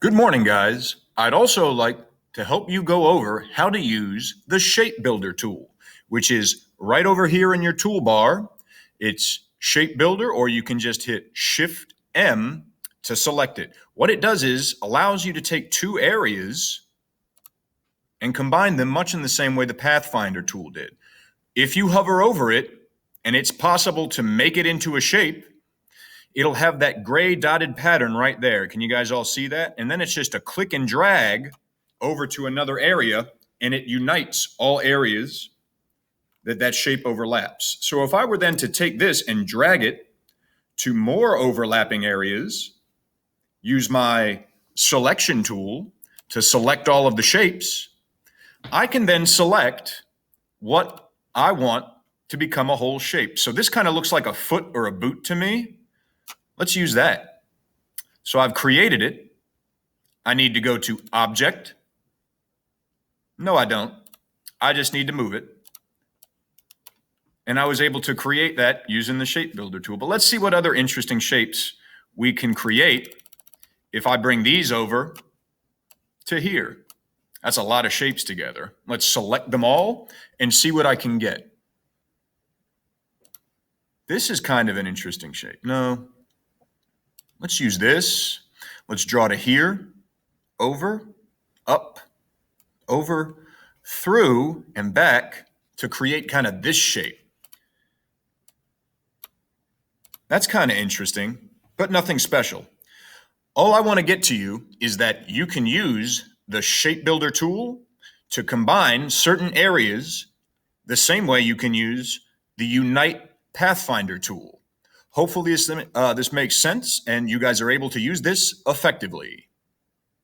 Good morning, guys. I'd also like to help you go over how to use the Shapebuilder tool, which is right over here in your toolbar. It's Shapebuilder, or you can just hit Shift M to select it. What it does is allows you to take two areas and combine them much in the same way the Pathfinder tool did. If you hover over it and it's possible to make it into a shape, it'll have that gray dotted pattern right there. Can you guys all see that? And then it's just a click and drag over to another area, and it unites all areas that shape overlaps. So if I were then to take this and drag it to more overlapping areas, use my selection tool to select all of the shapes, I can then select what I want to become a whole shape. So this kind of looks like a foot or a boot to me. Let's use that. So I've created it. I need to go to Object. No, I don't. I just need to move it. And I was able to create that using the Shapebuilder tool. But let's see what other interesting shapes we can create if I bring these over to here. That's a lot of shapes together. Let's select them all and see what I can get. This is kind of an interesting shape. No. Let's use this. Let's draw to here, over, up, over, through, and back to create kind of this shape. That's kind of interesting, but nothing special. All I want to get to you is that you can use the Shapebuilder tool to combine certain areas the same way you can use the Unite Pathfinder tool. Hopefully this makes sense and you guys are able to use this effectively.